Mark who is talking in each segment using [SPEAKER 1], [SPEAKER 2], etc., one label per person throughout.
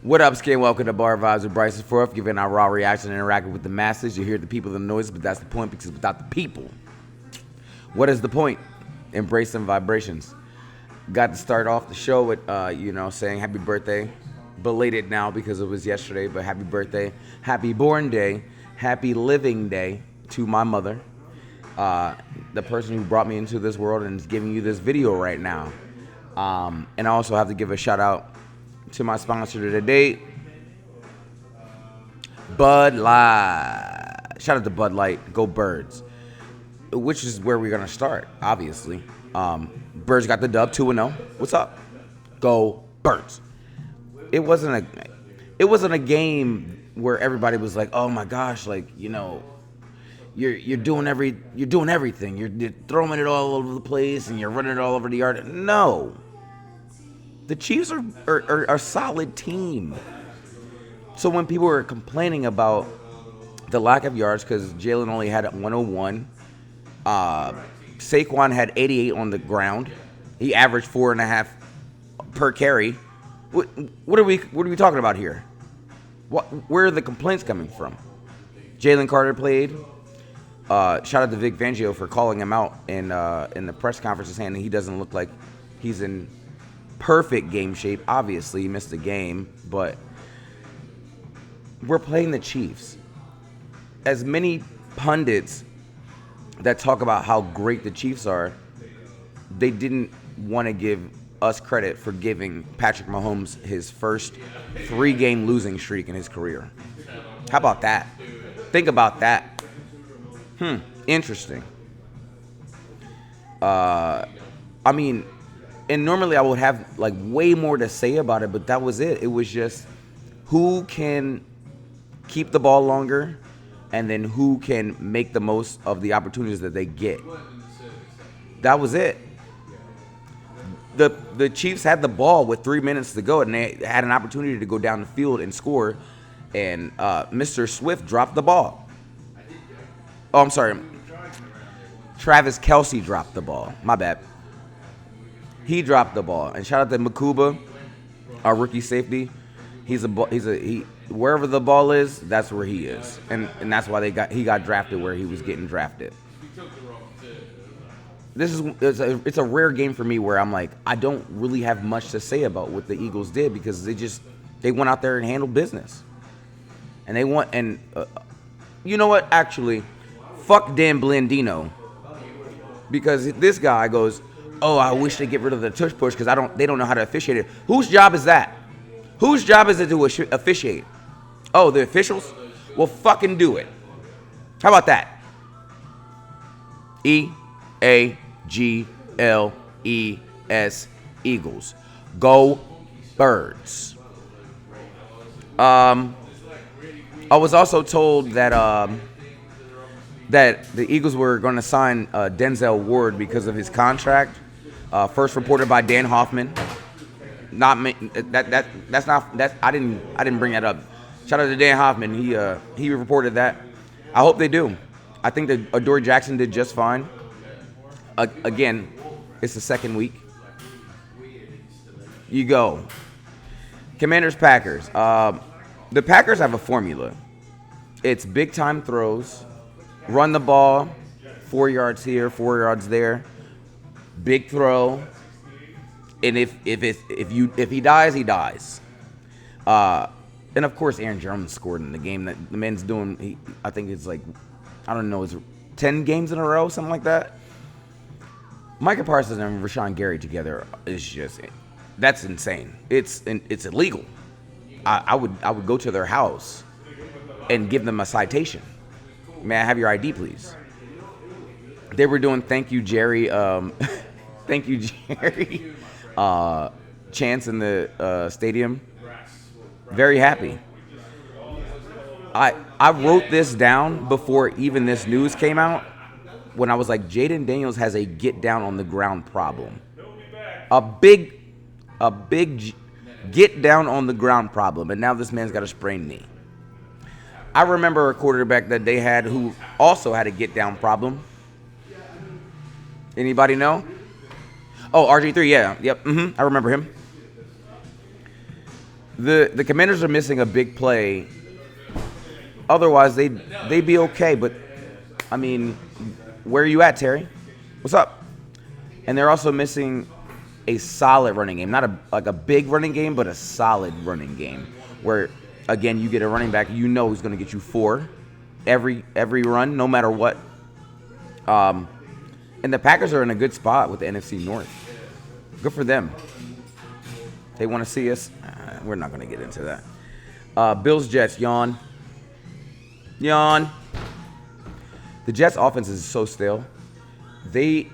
[SPEAKER 1] What up, Skin? Welcome to Bar Vibes with Bryson Forth, giving our raw reaction and interacting with the masses. You hear the people, the noise, but that's the point, because without the people, what is the point? Embrace some vibrations. Got to start off the show with, saying happy birthday. Belated now because it was yesterday, but happy birthday. Happy born day. Happy living day to my mother. The person who brought me into this world and is giving you this video right now. And I also have to give a shout out to my sponsor today, Bud Light. Shout out to Bud Light. Go Birds. Which is where we're going to start, obviously. Birds got the dub, 2-0. What's up? Go Birds. It wasn't a game where everybody was like, oh my gosh, you're doing everything. You're throwing it all over the place and you're running it all over the yard. No. The Chiefs are a solid team. So when people were complaining about the lack of yards because Jalen only had 101, Saquon had 88 on the ground. He averaged 4.5 per carry. What are we talking about here? Where are the complaints coming from? Jalen Carter played. Shout out to Vic Fangio for calling him out in the press conference and saying that he doesn't look like he's in perfect game shape. Obviously, he missed the game, but we're playing the Chiefs. As many pundits that talk about how great the Chiefs are, they didn't want to give us credit for giving Patrick Mahomes his first 3-game losing streak in his career. How about that? Think about that. Interesting. And normally I would have way more to say about it, but that was it. It was just who can keep the ball longer and then who can make the most of the opportunities that they get. That was it. The Chiefs had the ball with 3 minutes to go, and they had an opportunity to go down the field and score, and Mr. Swift dropped the ball. Oh, I'm sorry. Travis Kelce dropped the ball. My bad. He dropped the ball. And shout out to Makuba, our rookie safety. Wherever the ball is, that's where he is. And that's why he got drafted where he was getting drafted. It's a rare game for me where I'm like, I don't really have much to say about what the Eagles did because they went out there and handled business. And you know what? Actually, fuck Dan Blandino. Because this guy goes, oh, I wish they get rid of the tush push because they don't know how to officiate it. Whose job is that? Whose job is it to officiate? Oh, the officials? Well, fucking do it. How about that? EAGLES, Eagles. Go Birds. I was also told that the Eagles were going to sign Denzel Ward because of his contract. First reported by Dan Hoffman. Not me. That's not. I didn't bring that up. Shout out to Dan Hoffman. He reported that. I hope they do. I think that Adoree Jackson did just fine. Again, it's the second week. You go. Commanders Packers. The Packers have a formula. It's big time throws. Run the ball, 4 yards here, 4 yards there. Big throw, and if he dies, he dies. And of course, Aaron Jones scored in the game that the man's doing. I think it's is it 10 games in a row, something like that. Micah Parsons and Rashawn Gary together is that's insane. It's illegal. I would go to their house and give them a citation. May I have your ID, please? They were doing thank you, Jerry. Thank you, Jerry. Chants in the stadium. Very happy. I wrote this down before even this news came out. When I was like, Jaden Daniels has a get down on the ground problem. A big get down on the ground problem, and now this man's got a sprained knee. I remember a quarterback that they had who also had a get-down problem. Anybody know? Oh, RG3, yeah. Yep, I remember him. The Commanders are missing a big play. Otherwise, they'd be okay. But I mean, where are you at, Terry? What's up? And they're also missing a solid running game, not a big running game, but a solid running game. Where again, you get a running back, you know he's going to get you 4 every run, no matter what. And the Packers are in a good spot with the NFC North. Good for them. They want to see us. We're not going to get into that. Bills Jets, yawn. The Jets offense is so stale. They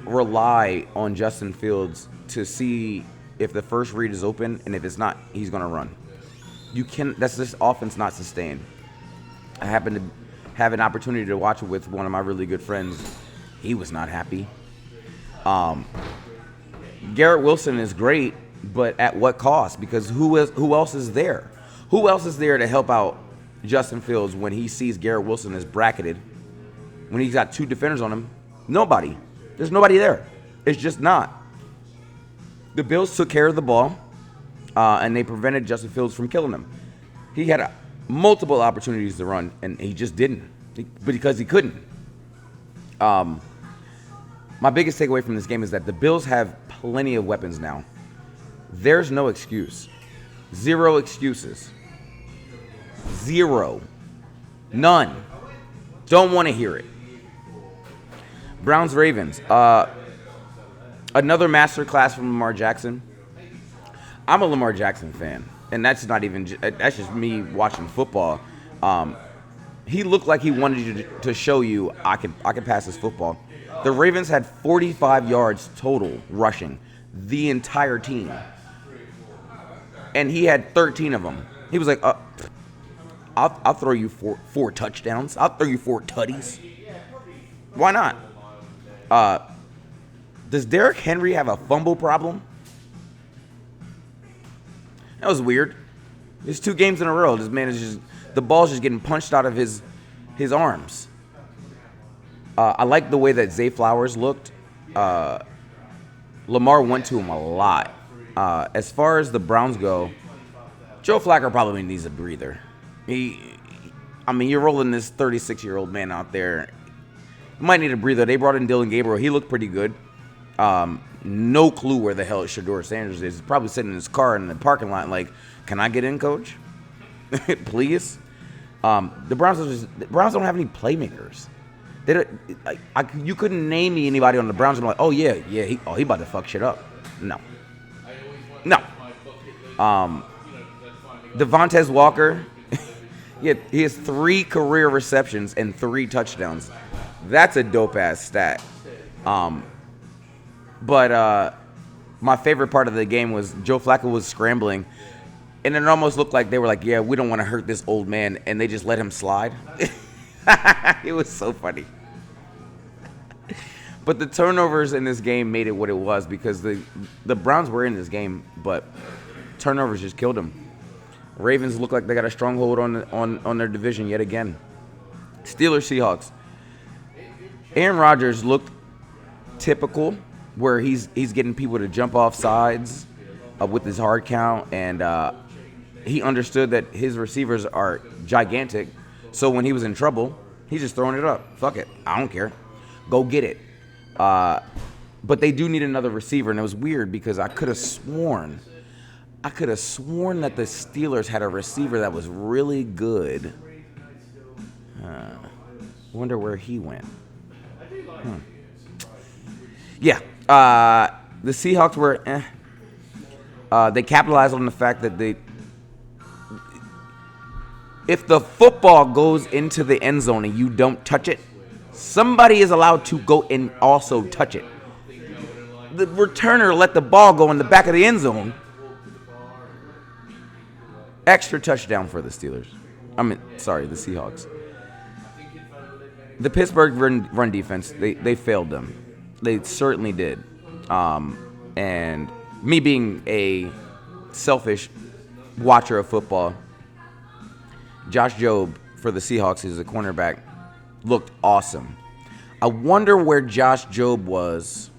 [SPEAKER 1] rely on Justin Fields to see if the first read is open, and if it's not, he's going to run. That's this offense not sustained. I happened to have an opportunity to watch it with one of my really good friends. He was not happy. Garrett Wilson is great, but at what cost? Because who else is there? Who else is there to help out Justin Fields when he sees Garrett Wilson is bracketed? When he's got 2 defenders on him? Nobody. There's nobody there. It's just not. The Bills took care of the ball, and they prevented Justin Fields from killing him. He had multiple opportunities to run, and he just didn't, because he couldn't. My biggest takeaway from this game is that the Bills have plenty of weapons now. There's no excuse. 0 excuses. 0. None. Don't want to hear it. Browns Ravens. Another masterclass from Lamar Jackson. I'm a Lamar Jackson fan, and that's just me watching football. He looked like he wanted you to show you I can pass this football. The Ravens had 45 yards total rushing, the entire team, and he had 13 of them. He was like, I'll throw you four touchdowns. I'll throw you 4 tutties. Why not? Does Derrick Henry have a fumble problem? That was weird. There's 2 games in a row. This man is just, the ball's just getting punched out of his arms. I like the way that Zay Flowers looked. Lamar went to him a lot. As far as the Browns go, Joe Flacco probably needs a breather. You're rolling this 36-year-old man out there. He might need a breather. They brought in Dylan Gabriel. He looked pretty good. No clue where the hell Shedeur Sanders is. He's probably sitting in his car in the parking lot like, can I get in, coach? Please? The Browns don't have any playmakers. You couldn't name me anybody on the Browns. I'm like, oh yeah, he about to fuck shit up. No. Devontae Walker, he has 3 career receptions and 3 touchdowns. That's a dope ass stat. But my favorite part of the game was Joe Flacco was scrambling, and it almost looked like they were like, yeah, we don't want to hurt this old man, and they just let him slide. It was so funny. But the turnovers in this game made it what it was, because the Browns were in this game, but turnovers just killed them. Ravens look like they got a stronghold on their division yet again. Steelers Seahawks. Aaron Rodgers looked typical, where he's getting people to jump off sides with his hard count, and he understood that his receivers are gigantic. So when he was in trouble, he's just throwing it up. Fuck it, I don't care. Go get it. But they do need another receiver, and it was weird because I could have sworn that the Steelers had a receiver that was really good. Wonder where he went. Yeah, the Seahawks were. They capitalized on the fact that if the football goes into the end zone and you don't touch it, somebody is allowed to go and also touch it. The returner let the ball go in the back of the end zone. Extra touchdown for the Steelers. The Seahawks. The Pittsburgh run defense, they failed them. They certainly did. And me being a selfish watcher of football, Josh Jobe for the Seahawks, who's a cornerback, looked awesome. I wonder where Josh Jobe was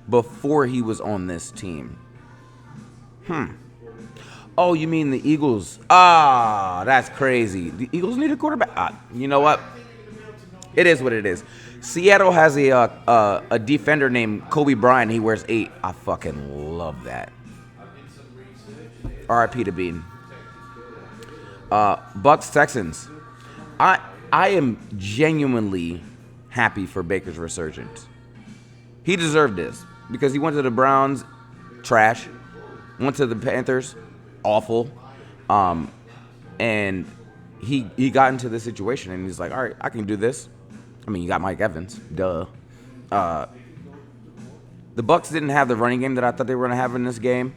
[SPEAKER 1] before he was on this team. Oh, you mean the Eagles? Ah, that's crazy. The Eagles need a quarterback. You know what? It is what it is. Seattle has a defender named Kobe Bryant. He wears 8. I fucking love that. R.I.P. to Bean. Bucks Texans. I am genuinely happy for Baker's resurgence. He deserved this because he went to the Browns, trash. Went to the Panthers, awful. And he got into this situation and he's like, all right, I can do this. I mean, you got Mike Evans, duh. The Bucks didn't have the running game that I thought they were going to have in this game,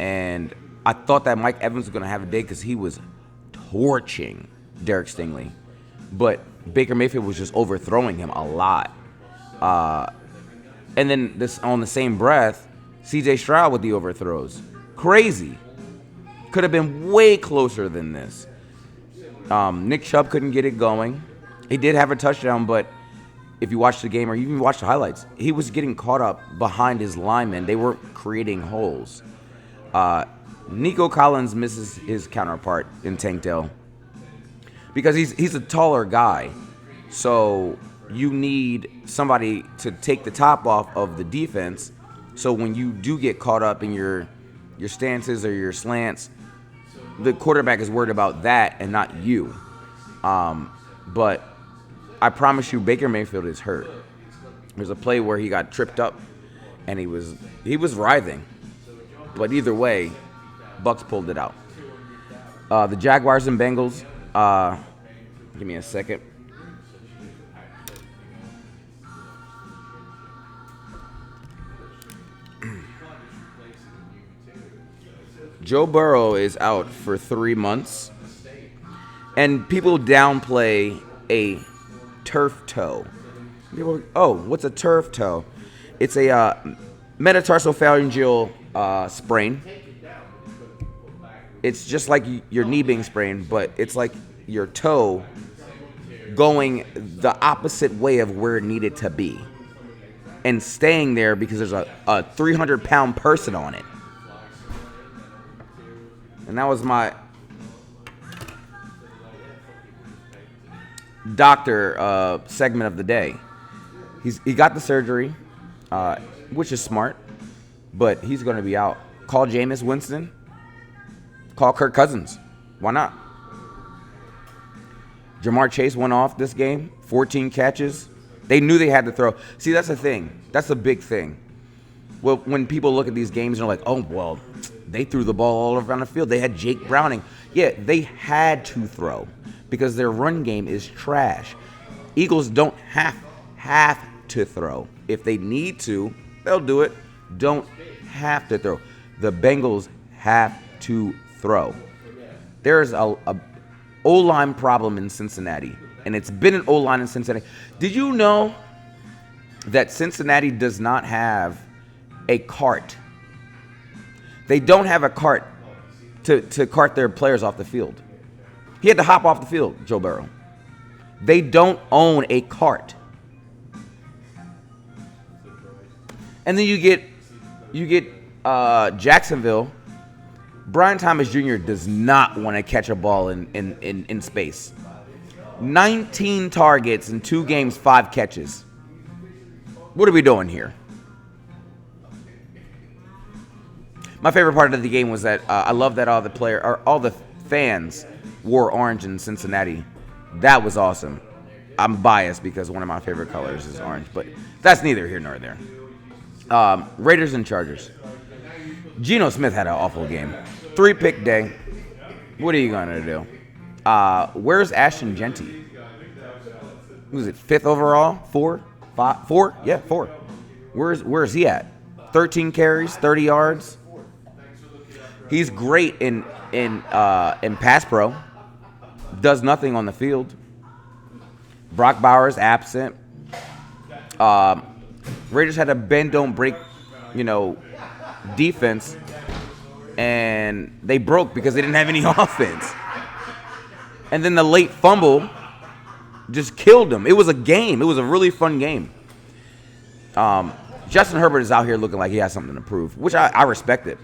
[SPEAKER 1] and I thought that Mike Evans was going to have a day because he was torching Derek Stingley, but Baker Mayfield was just overthrowing him a lot. And then this on the same breath, C.J. Stroud with the overthrows, crazy. Could have been way closer than this. Nick Chubb couldn't get it going. He did have a touchdown, but if you watch the game or you even watch the highlights, he was getting caught up behind his linemen. They weren't creating holes. Nico Collins misses his counterpart in Tank Dell because he's a taller guy. So you need somebody to take the top off of the defense. So when you do get caught up in your stances or your slants, the quarterback is worried about that and not you. But I promise you, Baker Mayfield is hurt. There's a play where he got tripped up, and he was writhing. But either way, Bucks pulled it out. The Jaguars and Bengals. Give me a second. Joe Burrow is out for 3 months, and people downplay a turf toe. People, oh, what's a turf toe? It's a metatarsophalangeal sprain. It's just like your knee being sprained, but it's like your toe going the opposite way of where it needed to be and staying there because there's a 300-pound person on it. And that was my doctor segment of the day. He got the surgery, which is smart, but he's going to be out. Call Jameis Winston. Call Kirk Cousins. Why not? Jamar Chase went off this game, 14 catches. They knew they had to throw. See, that's the thing. That's a big thing. Well, when people look at these games and they're like, oh, well, they threw the ball all around the field. They had Jake Browning. Yeah, they had to throw because their run game is trash. Eagles don't have to throw. If they need to, they'll do it. Don't have to throw. The Bengals have to throw. There's a O-line problem in Cincinnati, and it's been an O-line in Cincinnati. Did you know that Cincinnati does not have a cart? They don't have a cart to cart their players off the field. He had to hop off the field, Joe Burrow. They don't own a cart. And then you get Jacksonville. Brian Thomas Jr. does not want to catch a ball in space. 19 targets in 2 games, 5 catches. What are we doing here? My favorite part of the game was that I love that all the fans wore orange in Cincinnati. That was awesome. I'm biased because one of my favorite colors is orange, but that's neither here nor there. Raiders and Chargers. Geno Smith had an awful game. 3-pick day. What are you gonna do? Where's Ashton Genty? Was it 5th overall? 4? 5? 4? Yeah, 4. Where's he at? 13 carries, 30 yards. He's great in pass pro. Does nothing on the field. Brock Bowers absent. Raiders had a bend don't break, defense, and they broke because they didn't have any offense. And then the late fumble just killed them. It was a game. It was a really fun game. Justin Herbert is out here looking like he has something to prove, which I respect it.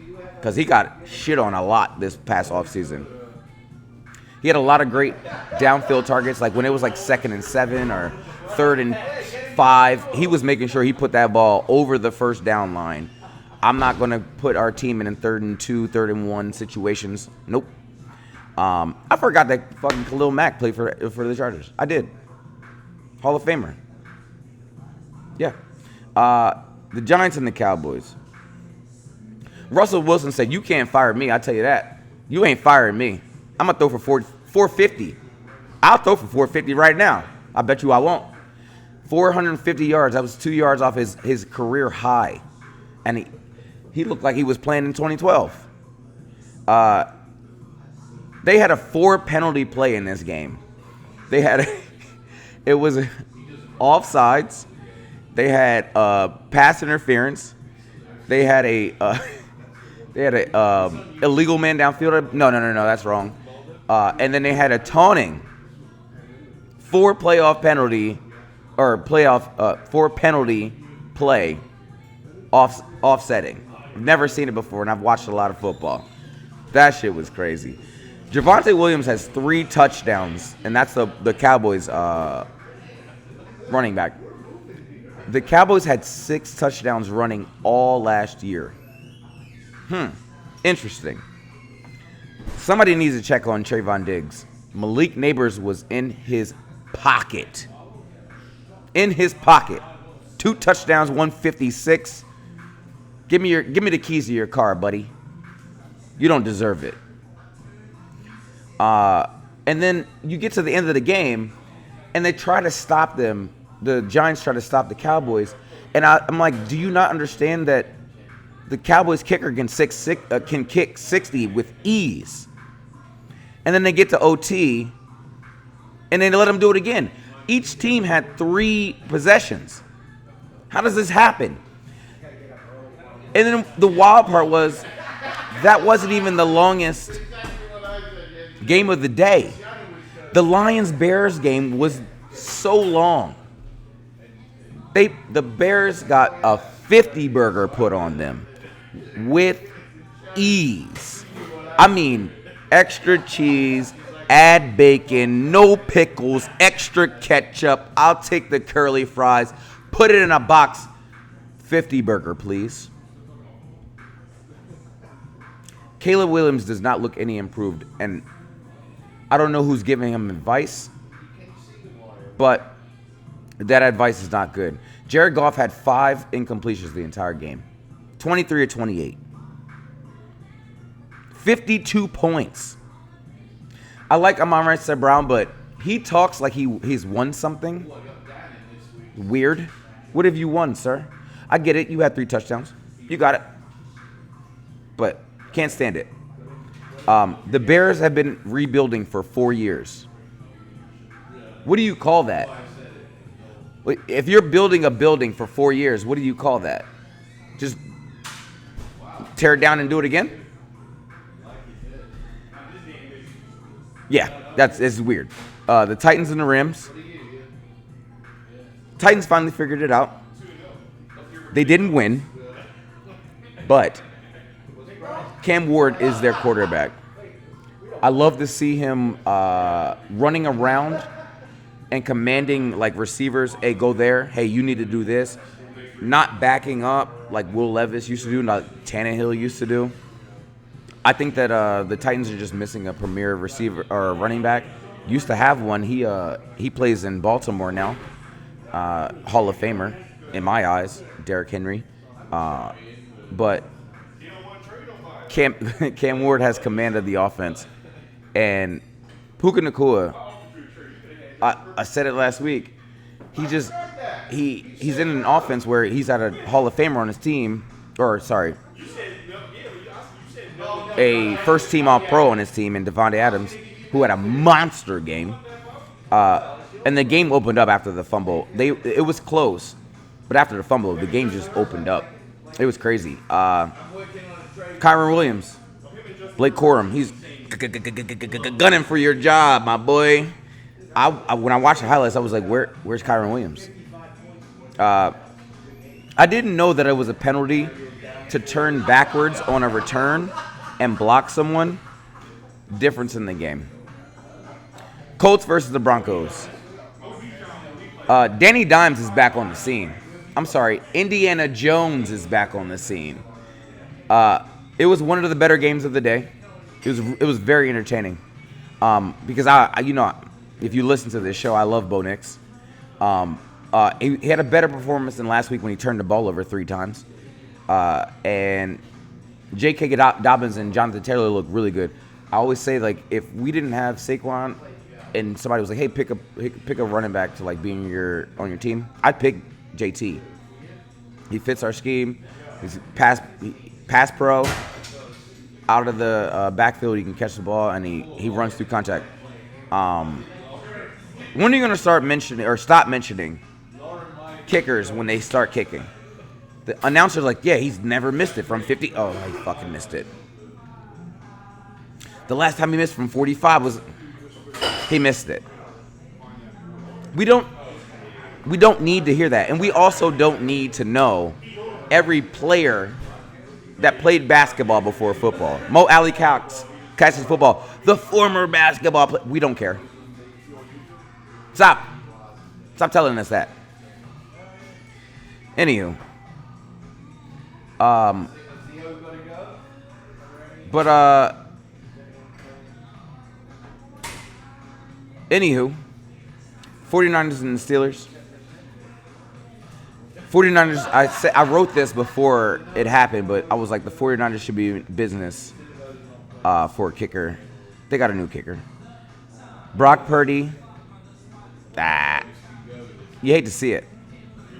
[SPEAKER 1] because he got shit on a lot this past offseason. He had a lot of great downfield targets, like when it was like 2nd and 7 or 3rd and 5. He was making sure he put that ball over the first down line. I'm not going to put our team in 3rd and 2, 3rd and 1 situations. Nope. I forgot that fucking Khalil Mack played for the Chargers. I did. Hall of Famer. Yeah. The Giants and the Cowboys. Russell Wilson said, "You can't fire me. I tell you that. You ain't firing me. I'm gonna throw for 450. I'll throw for 450 right now. I bet you I won't. 450 yards. That was 2 yards off his career high, and he looked like he was playing in 2012. They had a 4 penalty play in this game. They had it was offsides. They had pass interference. They had a illegal man downfield. No, that's wrong. And then they had a taunting. 4 penalty play offsetting. I've never seen it before, and I've watched a lot of football. That shit was crazy. Javonte Williams has 3 touchdowns, and that's the Cowboys running back. The Cowboys had 6 touchdowns running all last year. Interesting. Somebody needs to check on Trayvon Diggs. Malik Neighbors was in his pocket. 2 touchdowns, 156. Give me the keys to your car, buddy. You don't deserve it. And then you get to the end of the game, and they try to stop them. The Giants try to stop the Cowboys, and I'm like, do you not understand that the Cowboys kicker can kick 60 with ease? And then they get to OT, and then they let them do it again. Each team had 3 possessions. How does this happen? And then the wild part was that wasn't even the longest game of the day. The Lions-Bears game was so long. The Bears got a 50 burger put on them with ease. I mean, extra cheese, add bacon, no pickles, extra ketchup. I'll take the curly fries, put it in a box. 50 burger, please. Caleb Williams does not look any improved, and I don't know who's giving him advice, but that advice is not good. Jared Goff had 5 incompletions the entire game. 23 or 28. 52 points. I like Amon-Ra St. Brown, but he talks like he's won something. Weird. What have you won, sir? I get it. You had 3 touchdowns. You got it. But can't stand it. The Bears have been rebuilding for 4 years. What do you call that? If you're building a building for 4 years, what do you call that? Just tear it down and do it again? Yeah, it's weird. The Titans and the Rams. Titans finally figured it out. They didn't win, but Cam Ward is their quarterback. I love to see him running around and commanding like receivers. Hey, go there. Hey, you need to do this. Not backing up like Will Levis used to do, like Tannehill used to do. I think that the Titans are just missing a premier receiver or running back. Used to have one. He plays in Baltimore now. Hall of Famer in my eyes, Derrick Henry. But Cam Ward has command of the offense, and Puka Nacua. I said it last week. He's in an offense where he's had a Hall of Famer on his team, a first-team All-Pro on his team in Devontae Adams, who had a monster game. And the game opened up after the fumble. It was close, but after the fumble, the game just opened up. It was crazy. Kyren Williams, Blake Corum, he's gunning for your job, my boy. When I watched the highlights, I was like, where's Kyren Williams? I didn't know that it was a penalty to turn backwards on a return and block someone, difference in the game. Colts versus the Broncos. Danny Dimes is back on the scene. I'm sorry, Indiana Jones is back on the scene. It was one of the better games of the day. It was very entertaining. Because if you listen to this show, I love Bo Nix. He had a better performance than last week when he turned the ball over 3 times. And J.K. Dobbins and Jonathan Taylor look really good. I always say, like, if we didn't have Saquon and somebody was like, hey, pick a running back to, like, be on your team, I'd pick JT. He fits our scheme. He's pass pro. Out of the backfield, he can catch the ball, and he runs through contact. When are you going to stop mentioning kickers when they start kicking? The announcer's like, yeah, he's never missed it from 50. Oh, he fucking missed it. The last time he missed from 45 he missed it. We don't need to hear that. And we also don't need to know every player that played basketball before football. Mo Alley catches football. The former basketball player. We don't care. Stop telling us that. Anywho. Anywho, 49ers and the Steelers. 49ers, I wrote this before it happened, but I was like, the 49ers should be in business for a kicker. They got a new kicker. Brock Purdy. You hate to see it.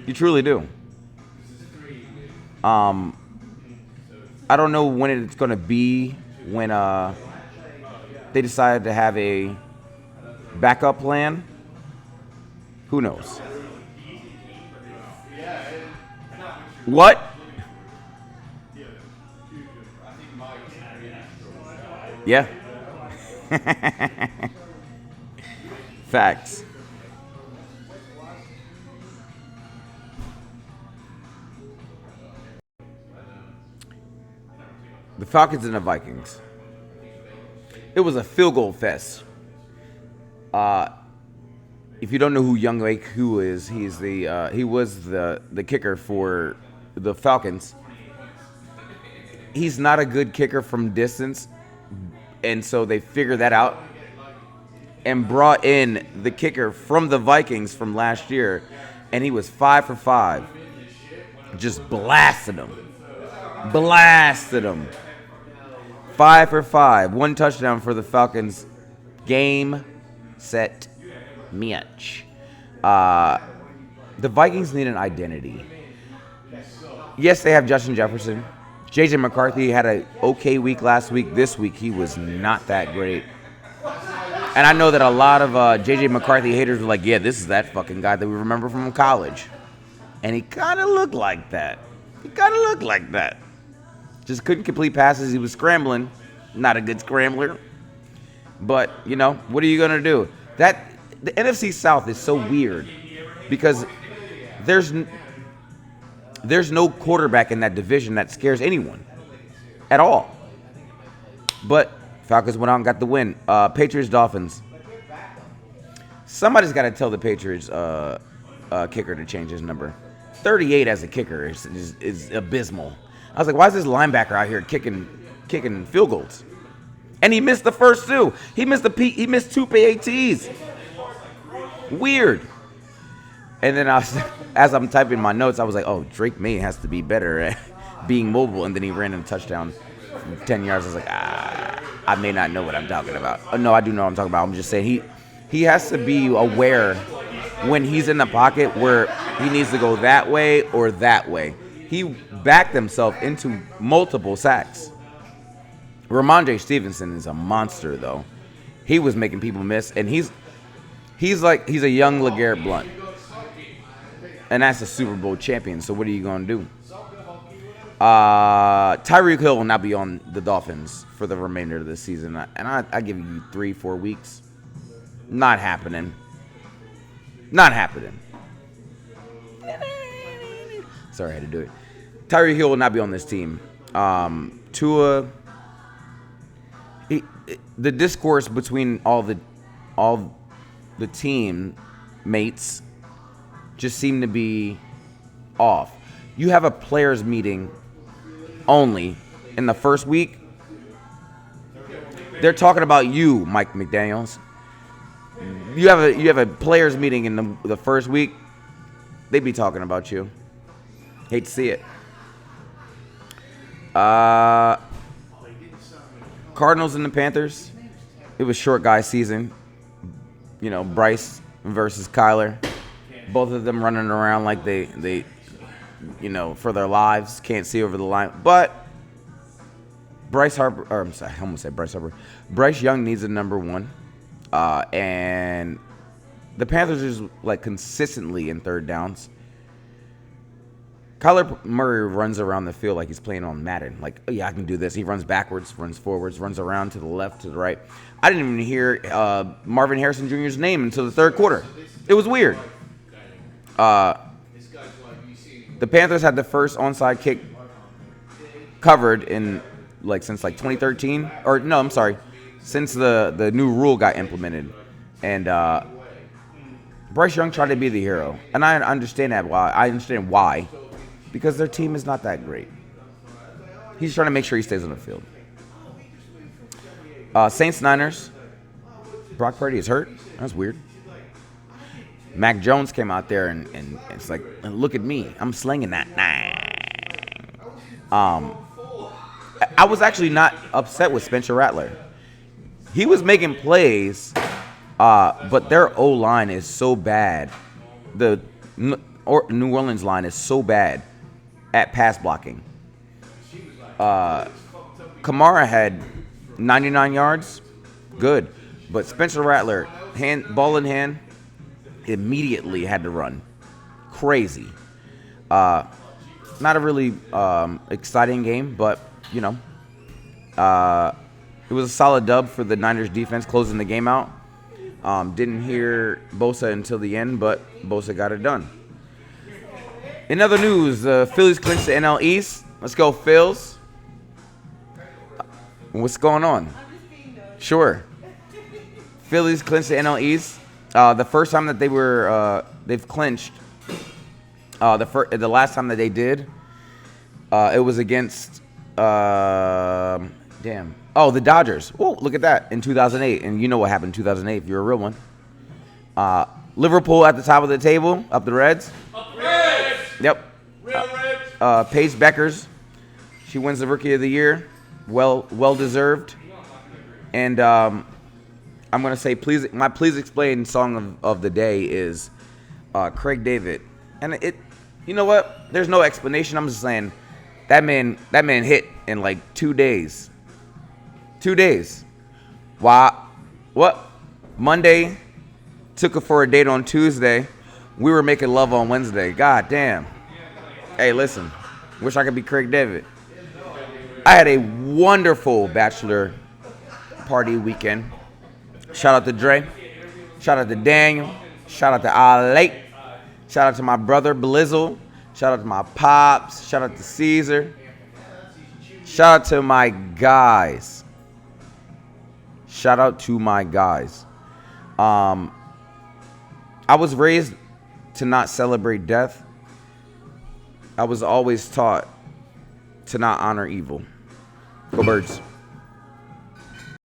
[SPEAKER 1] You truly do. I don't know when it's going to be when they decided to have a backup plan. Who knows? What? Yeah. Facts. The Falcons and the Vikings. It was a field goal fest. If you don't know who Young Lake Who is, he was the kicker for the Falcons. He's not a good kicker from distance, and so they figured that out and brought in the kicker from the Vikings from last year, and he was 5 for 5. Just blasted him. 5 for 5. 1 touchdown for the Falcons. Game, set, match. The Vikings need an identity. Yes, they have Justin Jefferson. J.J. McCarthy had an okay week last week. This week, he was not that great. And I know that a lot of J.J. McCarthy haters were like, yeah, this is that fucking guy that we remember from college. And he kind of looked like that. Just couldn't complete passes. He was scrambling. Not a good scrambler. But, what are you going to do? The NFC South is so weird because there's no quarterback in that division that scares anyone at all. But Falcons went out and got the win. Patriots, Dolphins. Somebody's got to tell the Patriots kicker to change his number. 38 as a kicker is abysmal. I was like, why is this linebacker out here kicking field goals? And he missed the first 2. He missed 2 PATs. Weird. And then as I'm typing my notes, I was like, oh, Drake May has to be better at being mobile. And then he ran in a touchdown from 10 yards. I was like, I may not know what I'm talking about. No, I do know what I'm talking about. I'm just saying he has to be aware when he's in the pocket where he needs to go that way or that way. He backed himself into multiple sacks. Ramondre Stevenson is a monster, though. He was making people miss, and he's a young LeGarrette Blount. And that's a Super Bowl champion, so what are you going to do? Tyreek Hill will not be on the Dolphins for the remainder of the season. And I give you 3-4 weeks. Not happening. Sorry, I had to do it. Tyreek Hill will not be on this team. Tua, the discourse between all the team mates just seem to be off. You have a players meeting only in the first week. They're talking about you, Mike McDaniels. You have a players meeting in the first week. They'd be talking about you. Hate to see it. Cardinals and the Panthers. It was short guy season. You know, Bryce versus Kyler. Both of them running around like they for their lives, can't see over the line. But Bryce Young needs a number one. And the Panthers is like consistently in third downs. Kyler Murray runs around the field like he's playing on Madden. Like, oh yeah, I can do this. He runs backwards, runs forwards, runs around to the left, to the right. I didn't even hear Marvin Harrison Jr.'s name until the third quarter. It was weird. The Panthers had the first onside kick covered in since 2013, or no, I'm sorry, since the new rule got implemented, and Bryce Young tried to be the hero, and I understand that why. I understand why, because their team is not that great. He's trying to make sure he stays on the field. Saints Niners. Brock Purdy is hurt. That's weird. Mac Jones came out there and it's like, look at me, I'm slinging that. I was actually not upset with Spencer Rattler. He was making plays, but their O-line is so bad. The New Orleans line is so bad at pass blocking. Kamara had 99 yards, good, but Spencer Rattler, ball in hand, immediately had to run. Crazy. Not a really exciting game, but it was a solid dub for the Niners defense closing the game out. Didn't hear Bosa until the end, but Bosa got it done. In other news, the Phillies clinched the NL East. Let's go, Phils. What's going on? Sure. Phillies clinched the NL East. The first time that they've clinched. The last time that they did, it was against the Dodgers. Oh, look at that, in 2008. And you know what happened in 2008 if you're a real one. Liverpool at the top of the table, up the Reds.
[SPEAKER 2] Up the Reds!
[SPEAKER 1] Yep.
[SPEAKER 2] Real Reds!
[SPEAKER 1] Paige Beckers, she wins the Rookie of the Year. Well deserved. And I'm going to say, my Please Explain song of the day is Craig David. And you know what? There's no explanation. I'm just saying that man hit in 2 days. 2 days. Why? What? Monday, took her for a date on Tuesday. We were making love on Wednesday. God damn. Hey, listen. Wish I could be Craig David. I had a wonderful bachelor party weekend. Shout out to Dre. Shout out to Daniel. Shout out to Ale. Shout out to my brother Blizzle. Shout out to my pops. Shout out to Caesar. Shout out to my guys. Shout out to my guys. I was raised to not celebrate death. I was always taught to not honor evil. Go Birds.